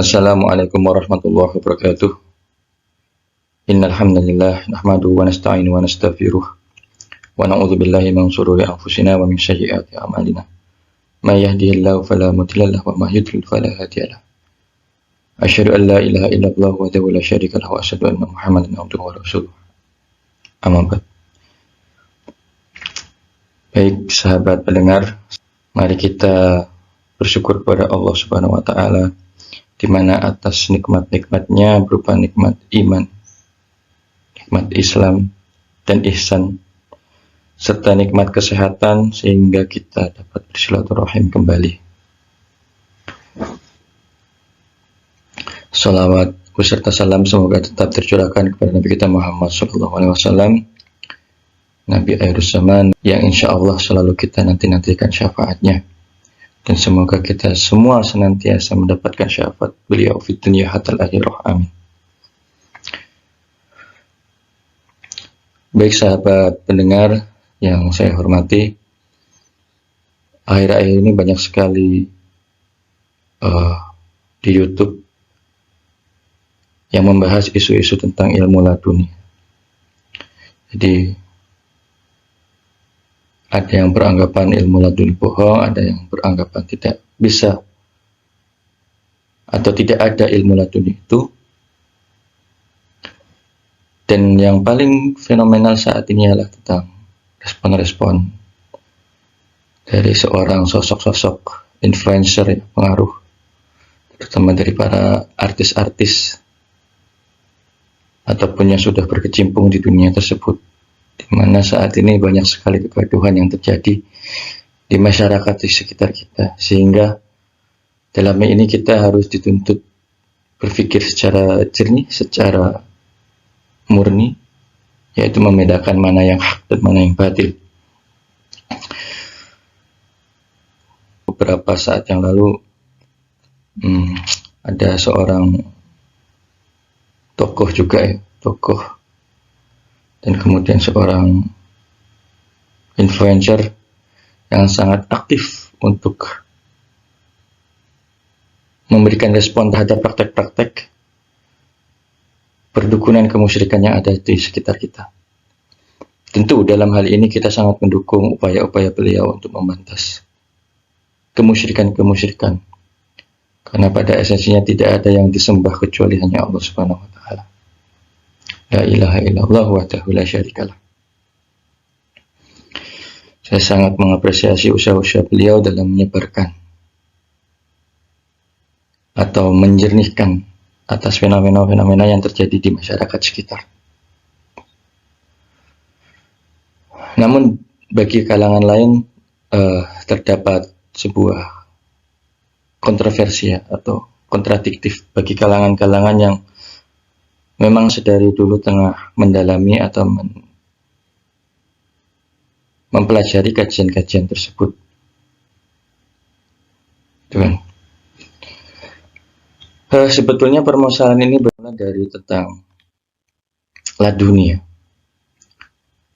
Assalamualaikum warahmatullahi wabarakatuh. Innal hamdalillah nahmaduhu wa nasta'inu wa nastaghfiruh wa na'udzu billahi min shururi anfusina wa min sayyiati a'malina. May yahdihillahu fala mudilla lahu wa may yudlil fala hadiya lahu. Asyhadu an la ilaha illallah wahdahu la syarika lahu wa asyhadu anna Muhammadan abduhu wa rasuluh. Amma ba'd. Baik sahabat pendengar, mari kita bersyukur kepada Allah Subhanahu wa taala di mana atas nikmat-nikmatnya berupa nikmat iman, nikmat Islam dan ihsan, serta nikmat kesehatan sehingga kita dapat bersilaturahim kembali. Salawat beserta salam semoga tetap tercurahkan kepada Nabi kita Muhammad SAW, Nabi Akhirus Zaman, yang insya Allah selalu kita nanti-nantikan syafaatnya. Dan semoga kita semua senantiasa mendapatkan syafaat beliau fi dunya hatal akhirah. Amin. Baik sahabat pendengar yang saya hormati, akhir-akhir ini banyak sekali di YouTube yang membahas isu-isu tentang ilmu laduni. Jadi ada yang beranggapan ilmu laduni bohong, ada yang beranggapan tidak bisa atau tidak ada ilmu laduni itu. Dan yang paling fenomenal saat ini adalah tentang respon-respon dari seorang sosok-sosok influencer ya, pengaruh, terutama dari para artis-artis ataupun yang sudah berkecimpung di dunia tersebut, di mana saat ini banyak sekali kegaduhan yang terjadi di masyarakat di sekitar kita, sehingga dalam ini kita harus dituntut berpikir secara jernih, secara murni, yaitu membedakan mana yang hak dan mana yang batil. Beberapa saat yang lalu ada seorang tokoh juga ya, tokoh dan kemudian seorang influencer yang sangat aktif untuk memberikan respon terhadap praktek-praktek perdukunan kemusyrikan yang ada di sekitar kita. Tentu dalam hal ini kita sangat mendukung upaya-upaya beliau untuk membantas kemusyrikan-kemusyrikan, karena pada esensinya tidak ada yang disembah kecuali hanya Allah Subhanahu wa taala. La ilaha illallah wahdahu la syarikalah. Saya sangat mengapresiasi usaha-usaha beliau dalam menyebarkan atau menjernihkan atas fenomena-fenomena yang terjadi di masyarakat sekitar. Namun bagi kalangan lain terdapat sebuah kontroversi atau kontradiktif bagi kalangan-kalangan yang memang sedari dulu tengah mendalami atau mempelajari kajian-kajian tersebut. Sebetulnya permasalahan ini bermula dari tentang laduni.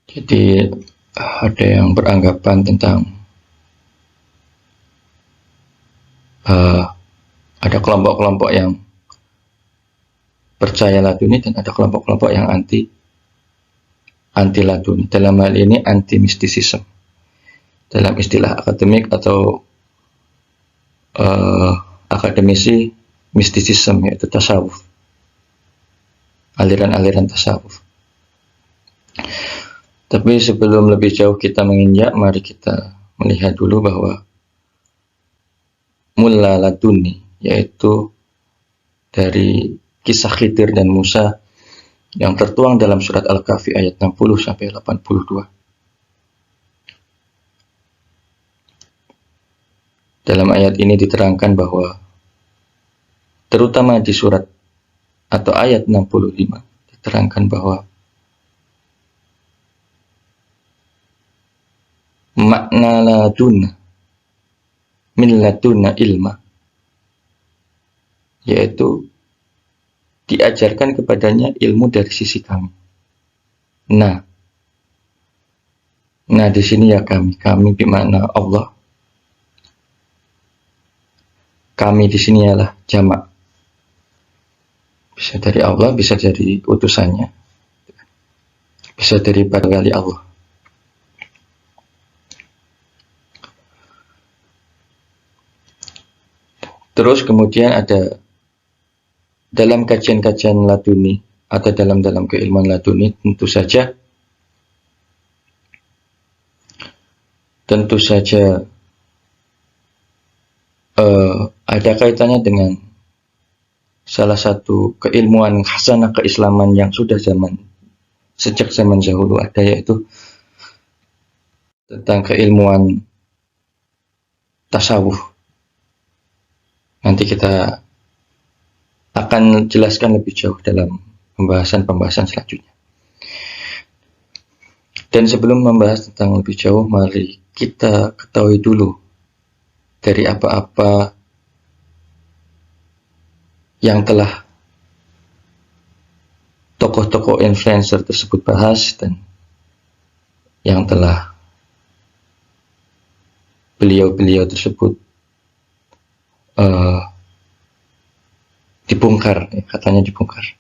Jadi ada yang beranggapan tentang ada kelompok-kelompok yang percaya laduni dan ada kelompok-kelompok yang anti laduni. Dalam hal ini anti mistisisme. Dalam istilah akademik atau akademisi, mistisisme yaitu tasawuf, aliran-aliran tasawuf. Tapi sebelum lebih jauh kita menginjak, mari kita melihat dulu bahwa mula laduni yaitu dari kisah Khidir dan Musa yang tertuang dalam surat Al-Kahfi ayat 60 sampai 82. Dalam ayat ini diterangkan bahwa terutama di surat atau ayat 65 diterangkan bahwa makna laduna min laduna ilma, yaitu diajarkan kepadanya ilmu dari sisi kami. Nah di sini ya kami bimana Allah. Kami di sini adalah jamak Bisa dari Allah, bisa dari utusannya, bisa dari para wali Allah. Terus kemudian ada dalam kajian-kajian laduni atau dalam keilmuan laduni, tentu saja ada kaitannya dengan salah satu keilmuan hasanah keislaman yang sudah sejak zaman dahulu ada, yaitu tentang keilmuan tasawuf. Nanti kita akan jelaskan lebih jauh dalam pembahasan selanjutnya. Dan sebelum membahas tentang lebih jauh, mari kita ketahui dulu dari apa-apa yang telah tokoh-tokoh influencer tersebut bahas dan yang telah beliau-beliau tersebut dibongkar, katanya dibongkar.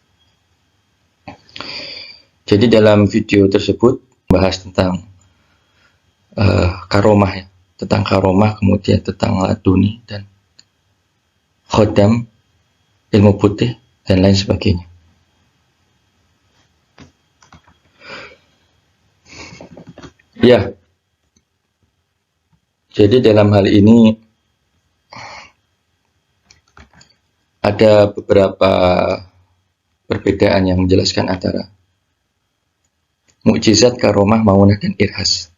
Jadi dalam video tersebut bahas tentang karomah, ya, tentang karomah, kemudian tentang laduni dan khodam, ilmu putih dan lain sebagainya. Ya, jadi dalam hal ini ada beberapa perbedaan yang menjelaskan antara mukjizat, karomah, maunah, dan irhas.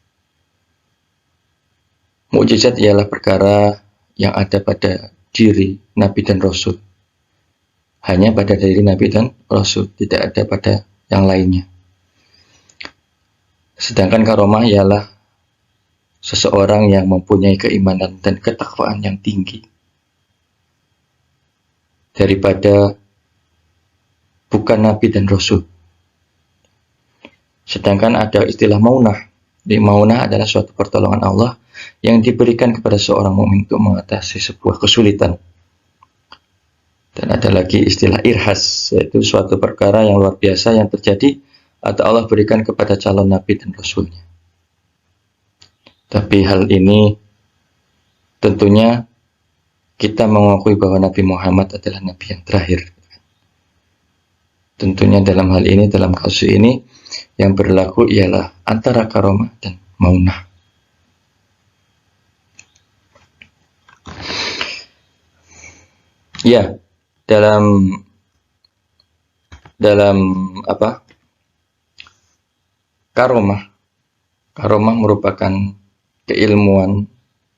Mukjizat ialah perkara yang ada pada diri Nabi dan Rasul. Hanya pada diri Nabi dan Rasul, tidak ada pada yang lainnya. Sedangkan karomah ialah seseorang yang mempunyai keimanan dan ketakwaan yang tinggi daripada bukan Nabi dan Rasul. Sedangkan ada istilah maunah. Di maunah adalah suatu pertolongan Allah yang diberikan kepada seorang mukmin untuk mengatasi sebuah kesulitan. Dan ada lagi istilah irhas, yaitu suatu perkara yang luar biasa yang terjadi atau Allah berikan kepada calon Nabi dan Rasulnya. Tapi hal ini tentunya kita mengakui bahwa Nabi Muhammad adalah Nabi yang terakhir. Tentunya dalam hal ini, dalam kasus ini, yang berlaku ialah antara karomah dan maunah. Ya, dalam karomah merupakan keilmuan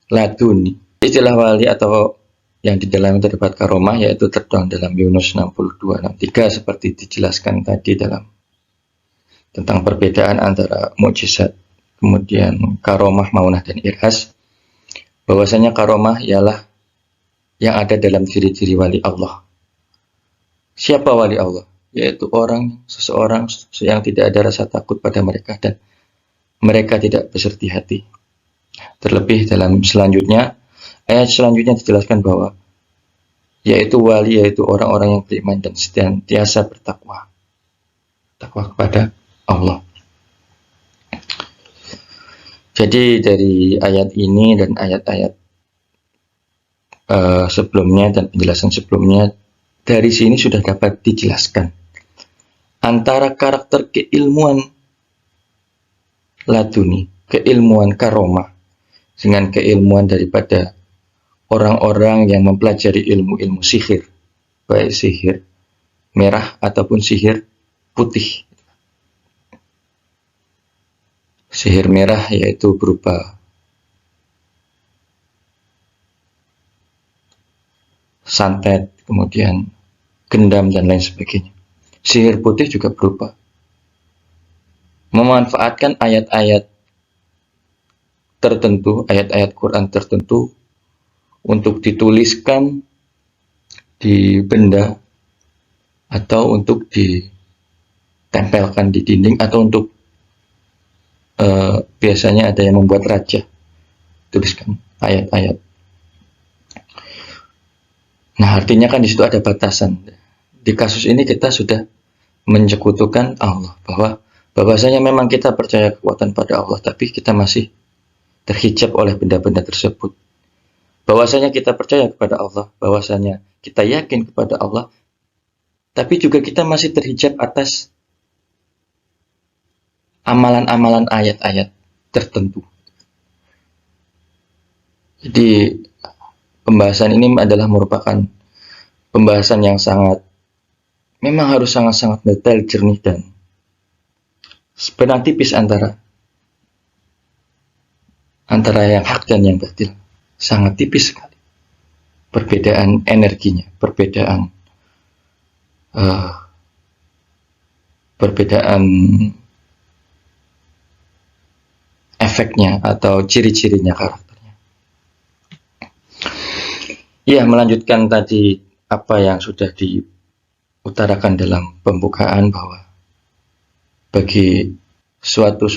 laduni. Istilah wali atau yang di dalamnya terdapat karomah yaitu tertuang dalam Yunus 62:63 seperti dijelaskan tadi tentang perbedaan antara mukjizat, kemudian karomah, maunah, dan irhas. Bahwasanya karomah ialah yang ada dalam ciri-ciri wali Allah. Siapa wali Allah? Yaitu seseorang yang tidak ada rasa takut pada mereka dan mereka tidak bersedih hati. Terlebih dalam ayat selanjutnya dijelaskan bahwa yaitu wali, yaitu orang-orang yang beriman dan senantiasa bertakwa kepada Allah. Jadi dari ayat ini dan ayat-ayat sebelumnya dan penjelasan sebelumnya, dari sini sudah dapat dijelaskan antara karakter keilmuan laduni, keilmuan karomah, dengan keilmuan daripada orang-orang yang mempelajari ilmu-ilmu sihir, baik sihir merah ataupun sihir putih. Sihir merah yaitu berupa santet, kemudian gendam dan lain sebagainya. Sihir putih juga berupa memanfaatkan ayat-ayat tertentu, ayat-ayat Quran tertentu untuk dituliskan di benda atau untuk ditempelkan di dinding atau untuk biasanya ada yang membuat raja tuliskan ayat-ayat. Nah, artinya kan di situ ada batasan. Di kasus ini kita sudah menyekutukan Allah, bahwasanya memang kita percaya kekuatan pada Allah, tapi kita masih terhijab oleh benda-benda tersebut. Bahwasanya kita percaya kepada Allah, bahwasanya kita yakin kepada Allah, tapi juga kita masih terhijab atas amalan-amalan ayat-ayat tertentu. Jadi pembahasan ini adalah merupakan pembahasan yang memang harus sangat-sangat detail, jernih, dan sebenarnya tipis antara yang hak dan yang batil. Sangat tipis sekali perbedaan energinya, perbedaan efeknya atau ciri-cirinya, karakternya. Ya, melanjutkan tadi apa yang sudah diutarakan dalam pembukaan, bahwa bagi suatu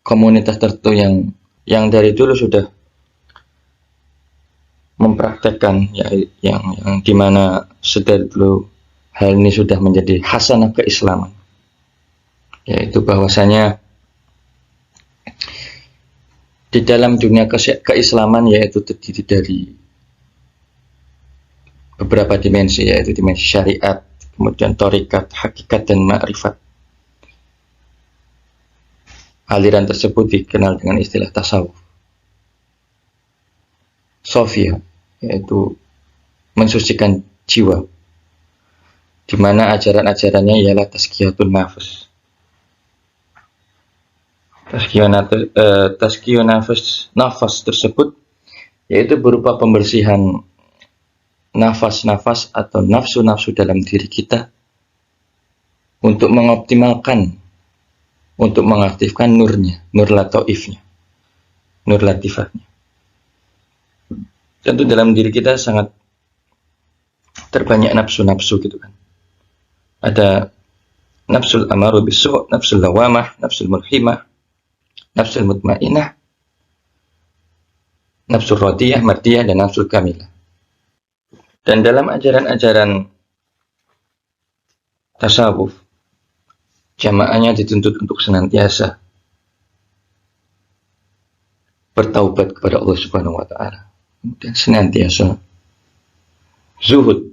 komunitas tertentu yang dari dulu sudah mempraktekkan, yang dimana sedari dulu hal ini sudah menjadi hasanah keislaman, yaitu bahwasanya di dalam dunia keislaman yaitu terdiri dari beberapa dimensi, yaitu dimensi syariat, kemudian thariqat, hakikat, dan ma'rifat. Aliran tersebut dikenal dengan istilah tasawuf. Sofia, yaitu mensucikan jiwa, di mana ajaran-ajarannya ialah tazkiyatun nafs. Tazkiyatun nafas tersebut yaitu berupa pembersihan nafas-nafas atau nafsu-nafsu dalam diri kita untuk mengoptimalkan, untuk mengaktifkan nurnya, nur lataifnya, nur latifatnya. Tentu dalam diri kita sangat terbanyak nafsu-nafsu gitu kan. Ada nafsul amaru bisu', nafsul lawamah, nafsul mulhimah, nafsul mutmainah, nafsul radiyah, mardiyah, dan nafsul kamilah. Dan dalam ajaran-ajaran tasawuf, jamaahnya dituntut untuk senantiasa bertaubat kepada Allah Subhanahu wa Ta'ala, kemudian senantiasa zuhud,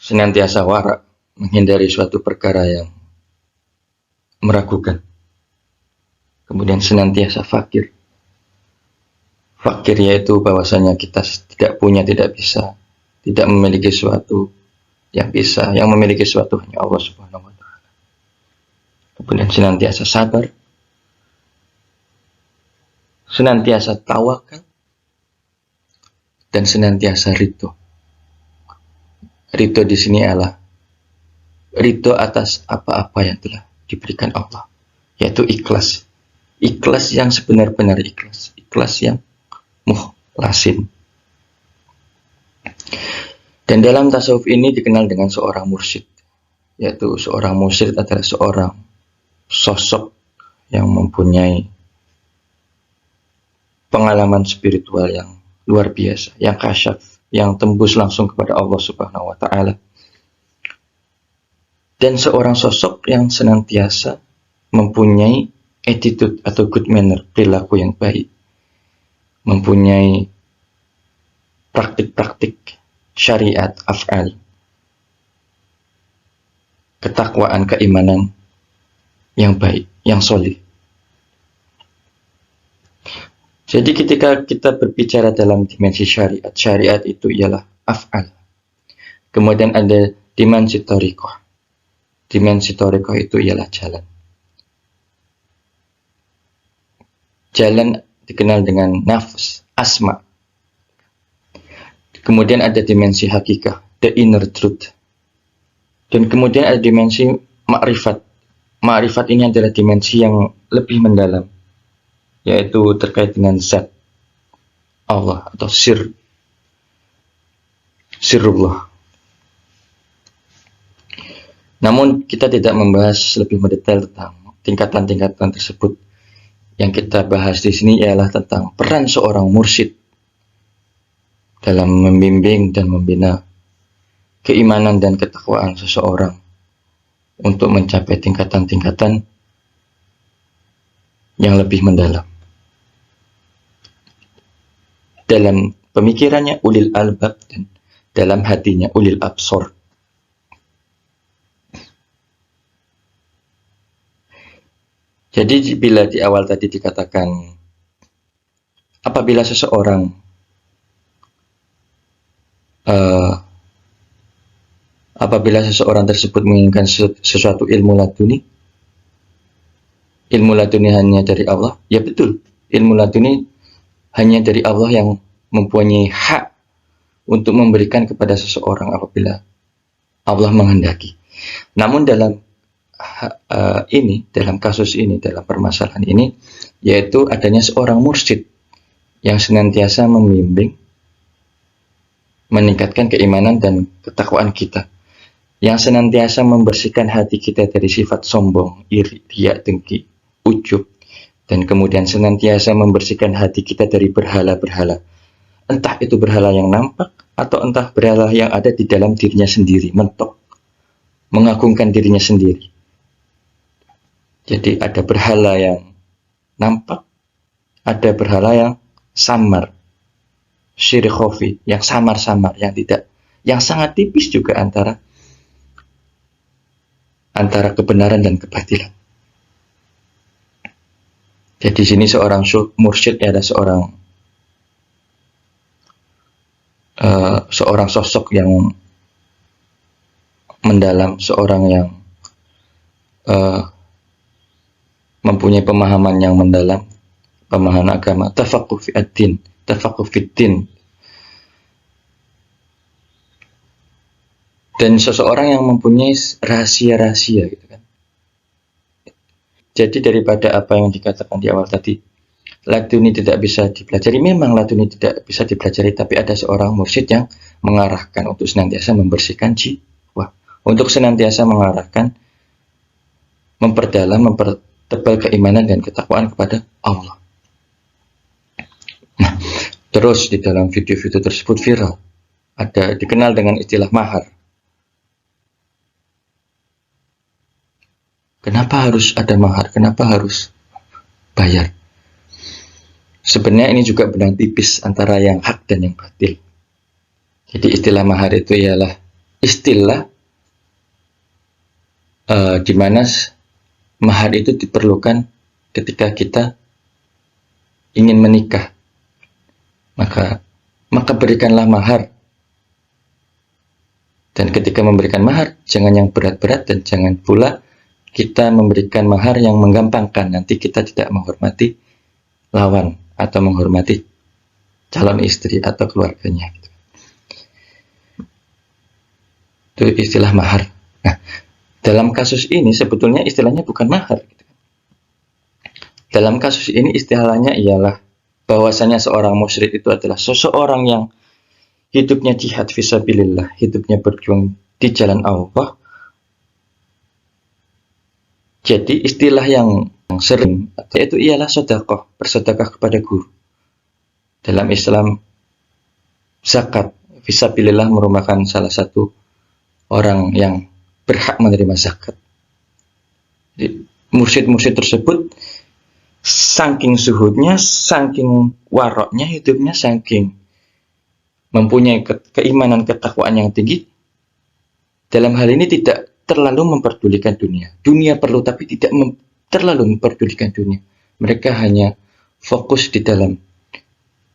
senantiasa wara, menghindari suatu perkara yang meragukan, kemudian senantiasa fakir. Fakir yaitu bahwasanya kita tidak punya, tidak bisa, tidak memiliki sesuatu yang bisa, yang memiliki sesuatu hanya Allah Subhanahu wa Ta'ala. Kemudian senantiasa sabar, senantiasa tawakal, dan senantiasa ridho. Ridho di sini adalah ridho atas apa-apa yang telah diberikan Allah, yaitu ikhlas. Ikhlas yang sebenar-benar ikhlas, ikhlas yang mukhlasin. Dan dalam tasawuf ini dikenal dengan seorang mursyid, yaitu seorang mursyid adalah seorang sosok yang mempunyai pengalaman spiritual yang luar biasa, yang kasyaf, yang tembus langsung kepada Allah Subhanahu wa Ta'ala. Dan seorang sosok yang senantiasa mempunyai attitude atau good manner, perilaku yang baik, mempunyai praktik-praktik syariat, af'al, ketakwaan, keimanan yang baik, yang solid. Jadi ketika kita berbicara dalam dimensi syariat, syariat itu ialah af'al. Kemudian ada dimensi thariqah. Dimensi thariqah itu ialah jalan. Jalan dikenal dengan nafs, asma. Kemudian ada dimensi hakikah, the inner truth. Dan kemudian ada dimensi ma'rifat. Ma'rifat ini adalah dimensi yang lebih mendalam, yaitu terkait dengan zat Allah atau sirrullah. Namun kita tidak membahas lebih mendetail tentang tingkatan-tingkatan tersebut. Yang kita bahas di sini ialah tentang peran seorang mursyid dalam membimbing dan membina keimanan dan ketakwaan seseorang untuk mencapai tingkatan-tingkatan yang lebih mendalam. Dalam pemikirannya ulil albab dan dalam hatinya ulil absor. Jadi bila di awal tadi dikatakan apabila seseorang tersebut menginginkan sesuatu ilmu laduni hanya dari Allah, ya betul, ilmu laduni hanya dari Allah yang mempunyai hak untuk memberikan kepada seseorang apabila Allah menghendaki. Namun dalam kasus ini, dalam permasalahan ini, yaitu adanya seorang mursyid yang senantiasa membimbing, meningkatkan keimanan dan ketakwaan kita, yang senantiasa membersihkan hati kita dari sifat sombong, iri, riya, dengki, ujub, dan kemudian senantiasa membersihkan hati kita dari berhala-berhala, entah itu berhala yang nampak atau entah berhala yang ada di dalam dirinya sendiri, mentok, mengagungkan dirinya sendiri. Jadi ada berhala yang nampak, ada berhala yang samar, syirik khofi, yang samar-samar, yang sangat tipis juga antara kebenaran dan kebatilan. Jadi di sini seorang mursyid adalah seorang sosok yang mendalam, seorang yang mempunyai pemahaman yang mendalam, pemahaman agama, tafaqquh fi ad-din, tafaqquh fi din. Dan seseorang yang mempunyai rahasia-rahasia gitu kan. Jadi daripada apa yang dikatakan di awal tadi, laduni tidak bisa dipelajari, memang laduni tidak bisa dipelajari, tapi ada seorang mursyid yang mengarahkan untuk senantiasa membersihkan jiwa, untuk senantiasa mengarahkan, memperdalam, mempertebal keimanan dan ketakwaan kepada Allah. Nah, terus di dalam video-video tersebut viral, ada dikenal dengan istilah mahar. Kenapa harus ada mahar? Kenapa harus bayar? Sebenarnya ini juga benang tipis antara yang hak dan yang batil. Jadi istilah mahar itu ialah istilah di mana mahar itu diperlukan ketika kita ingin menikah. Maka berikanlah mahar. Dan ketika memberikan mahar, jangan yang berat-berat dan jangan pula kita memberikan mahar yang menggampangkan. Nanti kita tidak menghormati lawan atau menghormati calon istri atau keluarganya. Itu istilah mahar. Nah, dalam kasus ini sebetulnya istilahnya bukan mahar. Dalam kasus ini istilahnya ialah bahwasanya seorang musyrik itu adalah seseorang yang hidupnya jihad fisabilillah, hidupnya berjuang di jalan Allah. Jadi istilah yang sering yaitu ialah sedekah, bersedekah kepada guru. Dalam Islam, zakat fisabilillah merupakan salah satu orang yang berhak menerima zakat. Jadi, mursyid-mursyid tersebut saking zuhudnya, saking waroknya hidupnya, saking mempunyai keimanan ketakwaan yang tinggi, dalam hal ini tidak terlalu memperdulikan dunia. Dunia perlu, tapi tidak terlalu memperdulikan dunia. Mereka hanya fokus di dalam,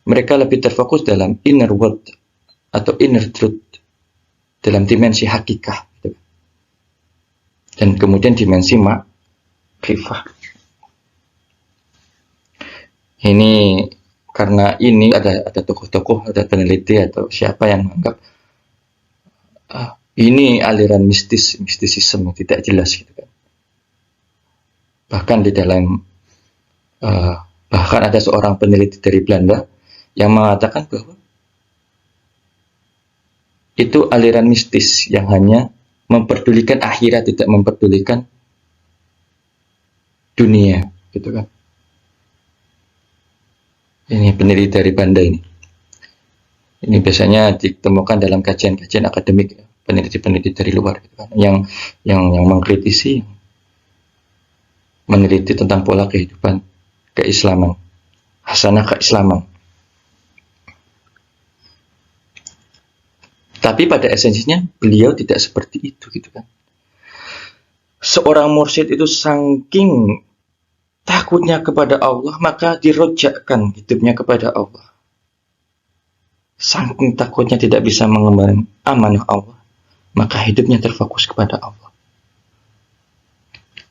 mereka lebih terfokus dalam inner world atau inner truth, dalam dimensi hakikah, dan kemudian dimensi makrifah. Ini karena ini ada tokoh-tokoh, ada peneliti atau siapa yang menganggap ini aliran mistisisme yang tidak jelas gitu kan. Bahkan di dalam bahkan ada seorang peneliti dari Belanda yang mengatakan bahwa itu aliran mistis yang hanya memperdulikan akhirat, tidak memperdulikan dunia, gitu kan. Ini peneliti dari Belanda ini. Ini biasanya ditemukan dalam kajian-kajian akademik, peneliti-peneliti dari luar, gitu kan, yang mengkritisi, meneliti tentang pola kehidupan keislaman, hasanah keislaman. Tapi pada esensinya beliau tidak seperti itu, gitu kan. Seorang mursyid itu saking takutnya kepada Allah, maka dirojakkan hidupnya kepada Allah. Saking takutnya tidak bisa mengemban amanah Allah, maka hidupnya terfokus kepada Allah.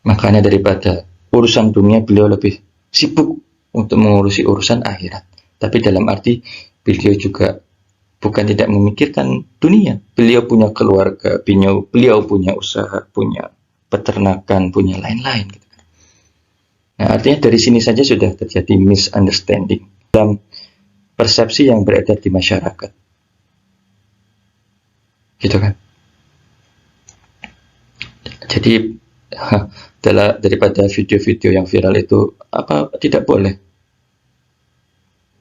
Makanya daripada urusan dunia, beliau lebih sibuk untuk mengurusi urusan akhirat. Tapi dalam arti beliau juga bukan tidak memikirkan dunia. Beliau punya keluarga, beliau punya usaha, punya peternakan, punya lain-lain. Gitu. Nah, artinya dari sini saja sudah terjadi misunderstanding dalam persepsi yang beredar di masyarakat. Gitu kan? Jadi daripada video-video yang viral itu, apa tidak boleh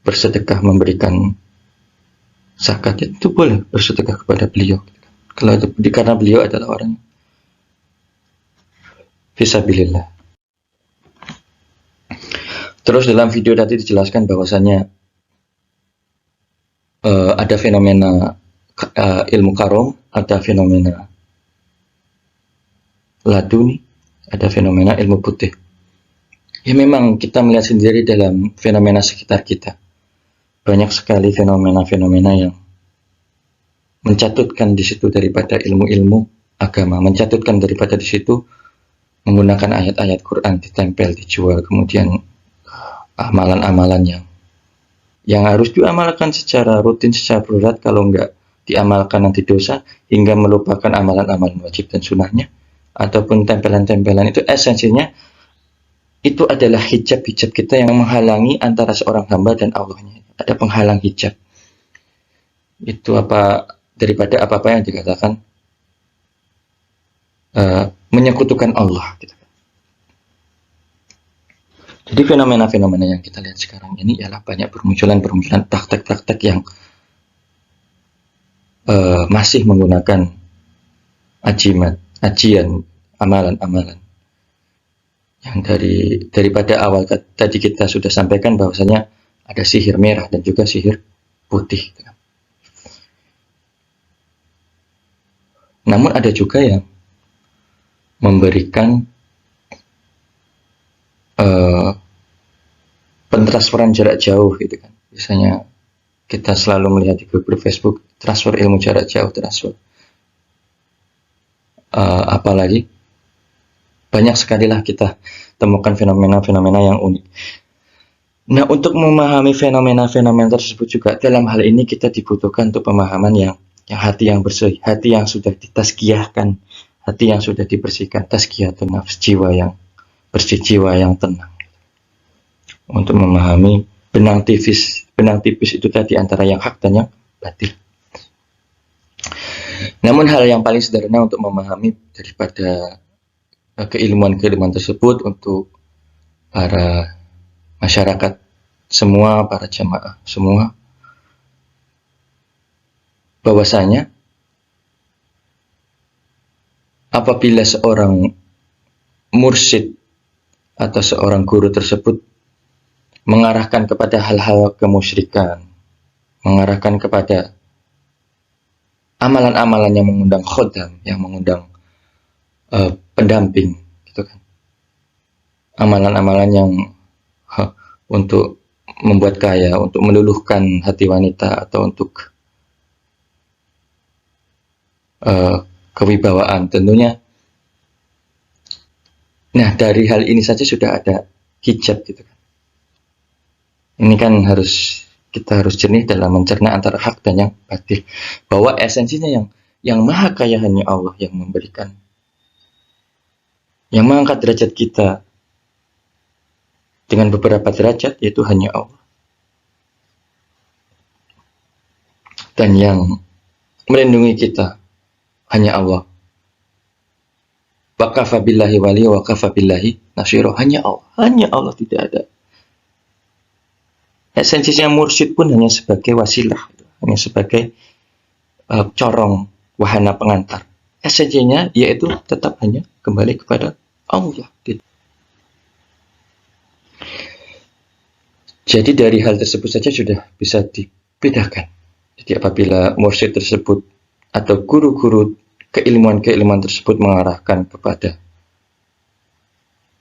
bersedekah memberikan zakat, itu boleh bersedekah kepada beliau. Karena beliau adalah orang fisabilillah. Terus dalam video tadi dijelaskan bahwasanya ada fenomena ilmu karom, ada fenomena laduni, ada fenomena ilmu putih. Ya memang kita melihat sendiri dalam fenomena sekitar kita. Banyak sekali fenomena-fenomena yang mencatutkan di situ daripada ilmu-ilmu agama, mencatutkan daripada di situ menggunakan ayat-ayat Quran ditempel, dijual, kemudian amalan-amalan yang harus diamalkan secara rutin, secara berat. Kalau enggak diamalkan nanti dosa, hingga melupakan amalan-amalan wajib dan sunnahnya, ataupun tempelan-tempelan itu esensinya itu adalah hijab-hijab kita yang menghalangi antara seorang hamba dan Allahnya. Ada penghalang hijab. Itu daripada apa-apa yang dikatakan menyekutukan Allah. Gitu. Jadi fenomena-fenomena yang kita lihat sekarang ini ialah banyak bermunculan praktek-praktek yang masih menggunakan ajian, amalan-amalan yang daripada awal tadi kita sudah sampaikan bahwasanya ada sihir merah dan juga sihir putih. Namun ada juga yang memberikan pentransferan jarak jauh, gitu kan. Biasanya kita selalu melihat di grup Facebook transfer ilmu jarak jauh, transfer apalagi banyak sekali lah kita temukan fenomena-fenomena yang unik. Nah, untuk memahami fenomena-fenomena tersebut juga dalam hal ini kita dibutuhkan untuk pemahaman yang hati yang bersih, hati yang sudah ditazkiyahkan, hati yang sudah dibersihkan, tazkiyatun nafs, jiwa yang bersih, jiwa yang tenang. Untuk memahami benang tipis itu tadi antara yang hak dan yang batil. Namun hal yang paling sederhana untuk memahami daripada keilmuan-keilmuan tersebut untuk para masyarakat semua, para jamaah semua, bahwasanya apabila seorang mursyid atau seorang guru tersebut mengarahkan kepada hal-hal kemusyrikan, mengarahkan kepada amalan-amalan yang mengundang khodam, yang mengundang pendamping, gitu kan. Amalan-amalan yang untuk membuat kaya, untuk meluluhkan hati wanita, atau untuk kewibawaan tentunya. Nah, dari hal ini saja sudah ada hijab, gitu kan. Ini kan kita harus jernih dalam mencerna antara hak dan yang batil. Bahwa esensinya yang maha kaya hanya Allah yang memberikan, yang mengangkat derajat kita dengan beberapa derajat, yaitu hanya Allah. Dan yang melindungi kita hanya Allah. Wa kafa billahi wali wa kafa billahi nasyira, hanya Allah, tidak ada. Esensinya mursyid pun hanya sebagai wasilah, hanya sebagai corong wahana pengantar. Esensinya yaitu tetap hanya kembali kepada Allah. Jadi dari hal tersebut saja sudah bisa dibedakan. Jadi apabila mursyid tersebut atau guru-guru keilmuan tersebut mengarahkan kepada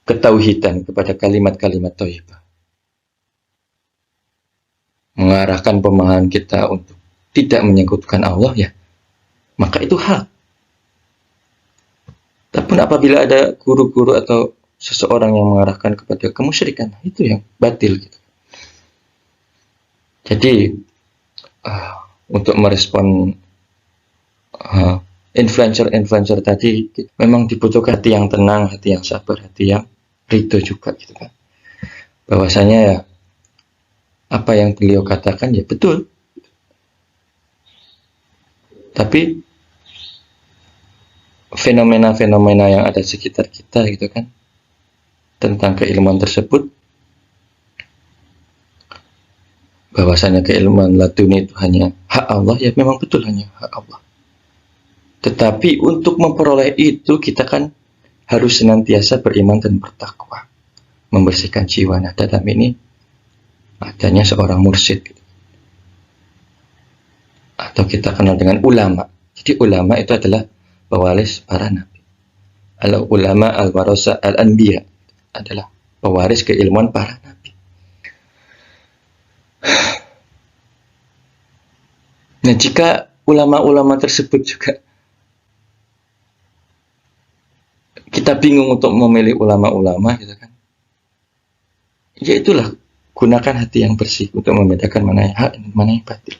ketauhidan, kepada kalimat-kalimat thayyibah, mengarahkan pemahaman kita untuk tidak menyekutukan Allah, ya maka itu hak. Tapi apabila ada guru-guru atau seseorang yang mengarahkan kepada kemusyrikan, itu yang batil gitu. Jadi untuk merespon influencer tadi, memang dibutuhkan hati yang tenang, hati yang sabar, hati yang ridho juga gitu kan. Bahwasanya ya apa yang beliau katakan ya betul. Tapi fenomena-fenomena yang ada di sekitar kita gitu kan, tentang keilmuan tersebut, bahwasanya keilmuan laduni itu hanya hak Allah, ya memang betul hanya hak Allah. Tetapi untuk memperoleh itu kita kan harus senantiasa beriman dan bertakwa, membersihkan jiwa. Nah, dalam ini adanya seorang mursyid gitu. Atau kita kenal dengan ulama. Jadi ulama itu adalah pewaris para nabi. Al-ulama al-warasa al-anbiya, adalah pewaris keilmuan para nabi. Nah, jika ulama-ulama tersebut juga kita bingung untuk memilih ulama-ulama gitu kan, ya itulah, gunakan hati yang bersih untuk membedakan mana yang hak dan mana yang batil.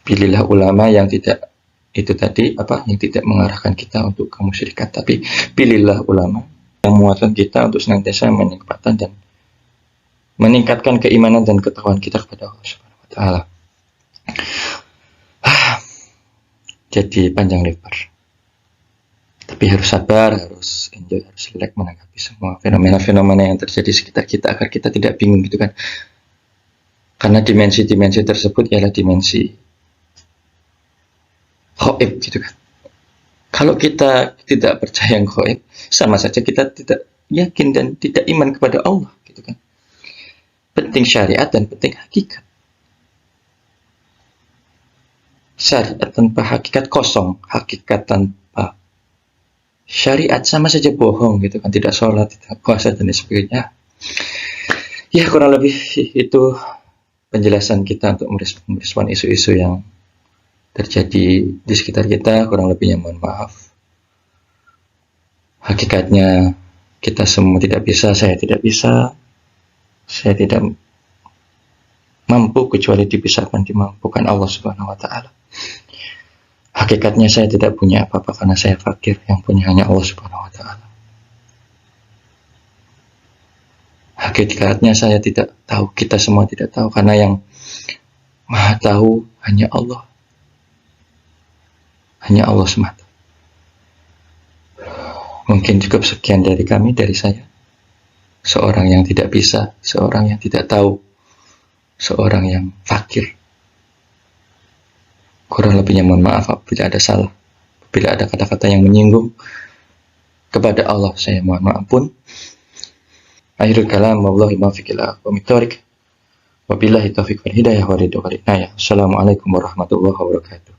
Pilihlah ulama yang tidak itu tadi yang tidak mengarahkan kita untuk kemusyrikan, tapi pilihlah ulama yang menguatkan kita untuk senantiasa meningkatkan dan meningkatkan keimanan dan ketakwaan kita kepada Allah Subhanahu wa taala. Jadi panjang lebar. Tapi harus sabar, harus enjoy, harus relax menanggapi semua fenomena-fenomena yang terjadi di sekitar kita agar kita tidak bingung gitu kan. Karena dimensi-dimensi tersebut ialah dimensi gaib gitu kan. Kalau kita tidak percaya yang gaib, sama saja kita tidak yakin dan tidak iman kepada Allah gitu kan. Penting syariat dan penting hakikat. Syariat tanpa hakikat kosong, hakikat tanpa syariat sama saja bohong gitu kan, tidak sholat, tidak puasa dan sebagainya. Ya kurang lebih itu penjelasan kita untuk merespon isu-isu yang terjadi di sekitar kita. Kurang lebihnya mohon maaf. Hakikatnya kita semua tidak bisa, saya tidak bisa, saya tidak mampu kecuali dimampukan Allah Subhanahu wa taala. Hakikatnya saya tidak punya apa-apa karena saya fakir, yang punya hanya Allah Subhanahu wa taala. Hakikatnya saya tidak tahu, kita semua tidak tahu, karena yang Maha tahu hanya Allah. Hanya Allah semata. Mungkin cukup sekian dari kami, dari saya. Seorang yang tidak bisa, seorang yang tidak tahu, seorang yang fakir. Kurang lebihnya mohon maaf apabila ada salah, apabila ada kata-kata yang menyinggung kepada Allah, saya mohon maaf pun. Akhirul kalam, wallahi muwaffiq ila aqwamit thoriq. Wabillahi taufiq wal hidayah wa ridha wal inayah. Assalamualaikum warahmatullahi wabarakatuh.